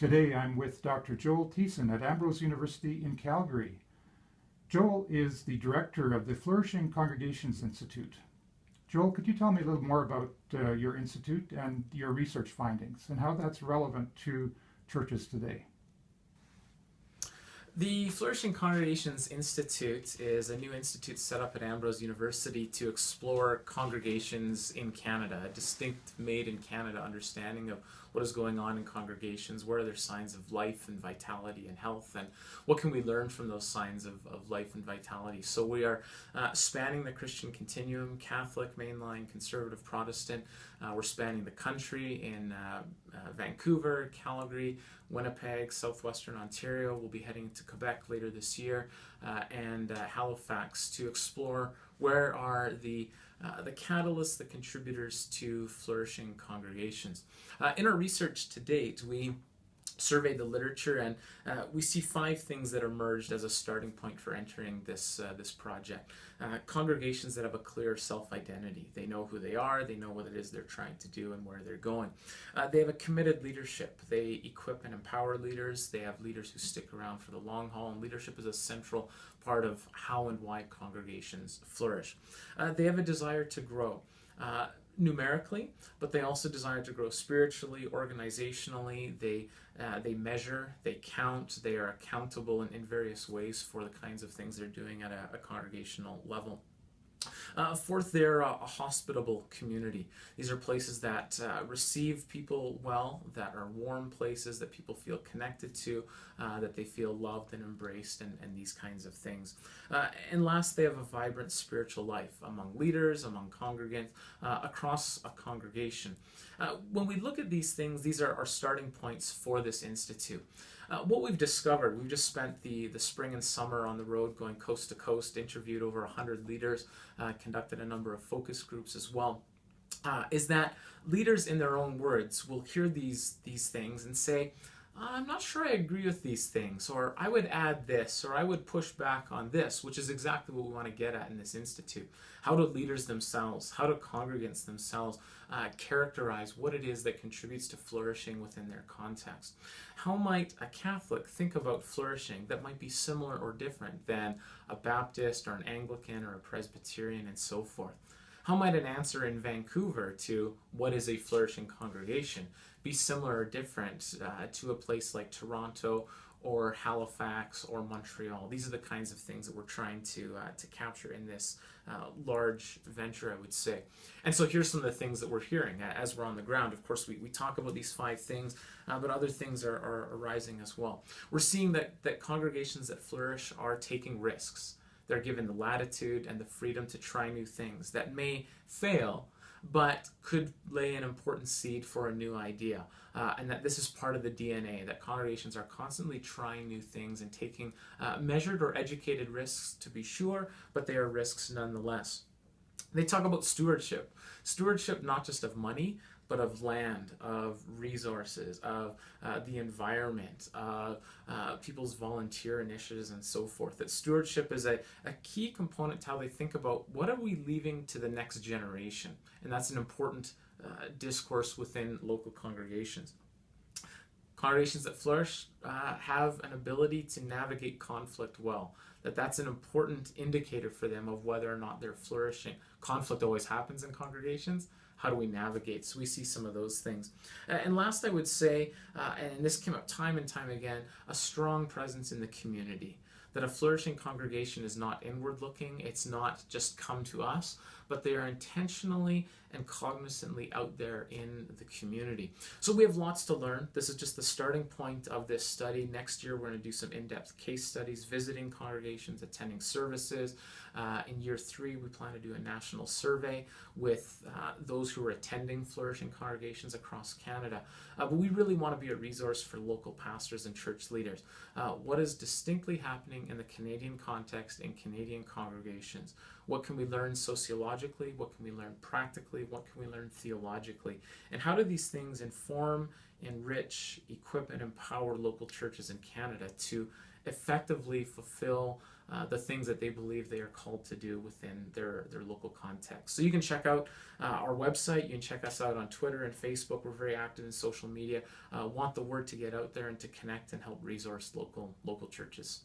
Today I'm with Dr. Joel Thiessen at Ambrose University in Calgary. Joel is the director of the Flourishing Congregations Institute. Joel, could you tell me a little more about your institute and your research findings and how that's relevant to churches today? The Flourishing Congregations Institute is a new institute set up at Ambrose University to explore congregations in Canada, a distinct made in Canada understanding of what is going on in congregations, where are there signs of life and vitality and health, and what can we learn from those signs of life and vitality. So we are spanning the Christian continuum, Catholic, mainline, conservative, Protestant. We're spanning the country in Vancouver, Calgary, Winnipeg, southwestern Ontario. We'll be heading to Quebec later this year, and Halifax to explore where are the catalysts, the contributors to flourishing congregations. In our research to date, we surveyed the literature, and we see 5 things that emerged as a starting point for entering this project. Congregations that have a clear self-identity. They know who they are, they know what it is they're trying to do and where they're going. They have a committed leadership. They equip and empower leaders. They have leaders who stick around for the long haul, and leadership is a central part of how and why congregations flourish. They have a desire to grow. Numerically, but they also desire to grow spiritually, organizationally. They measure, they count, they are accountable in various ways for the kinds of things they're doing at a congregational level. Fourth, they're a hospitable community. These are places that receive people well, that are warm places that people feel connected to, that they feel loved and embraced, and these kinds of things. And last, they have a vibrant spiritual life among leaders, among congregants, across a congregation. When we look at these things, these are our starting points for this institute. What we've discovered, we've just spent the spring and summer on the road going coast to coast, interviewed over 100 leaders, conducted a number of focus groups as well, is that leaders in their own words will hear these things and say, I'm not sure I agree with these things, or I would add this, or I would push back on this, which is exactly what we want to get at in this institute. How do leaders themselves, how do congregants themselves characterize what it is that contributes to flourishing within their context? How might a Catholic think about flourishing that might be similar or different than a Baptist or an Anglican or a Presbyterian and so forth? How might an answer in Vancouver to what is a flourishing congregation be similar or different to a place like Toronto or Halifax or Montreal? These are the kinds of things that we're trying to capture in this large venture, I would say. And so here's some of the things that we're hearing as we're on the ground. Of course, we talk about these 5 things, but other things are arising as well. We're seeing that congregations that flourish are taking risks. They're given the latitude and the freedom to try new things that may fail, but could lay an important seed for a new idea. And that this is part of the DNA, that congregations are constantly trying new things and taking measured or educated risks, to be sure, but they are risks nonetheless. They talk about stewardship. Stewardship not just of money, but of land, of resources, of the environment, of people's volunteer initiatives and so forth. That stewardship is a key component to how they think about what are we leaving to the next generation. And that's an important discourse within local congregations. Congregations that flourish have an ability to navigate conflict well. That's an important indicator for them of whether or not they're flourishing. Conflict always happens in congregations. How do we navigate? So we see some of those things. And last, I would say, and this came up time and time again, a strong presence in the community. That a flourishing congregation is not inward looking, it's not just come to us, but they are intentionally and cognizantly out there in the community. So we have lots to learn. This is just the starting point of this study. Next year we're going to do some in-depth case studies, visiting congregations, attending services. In year 3 we plan to do a national survey with those who are attending flourishing congregations across Canada. But we really want to be a resource for local pastors and church leaders. What is distinctly happening in the Canadian context in Canadian congregations? What can we learn sociologically? What can we learn practically? What can we learn theologically? And how do these things inform, enrich, equip, and empower local churches in Canada to effectively fulfill the things that they believe they are called to do within their local context. So you can check out our website. You can check us out on Twitter and Facebook. We're very active in social media. Want the word to get out there and to connect and help resource local churches.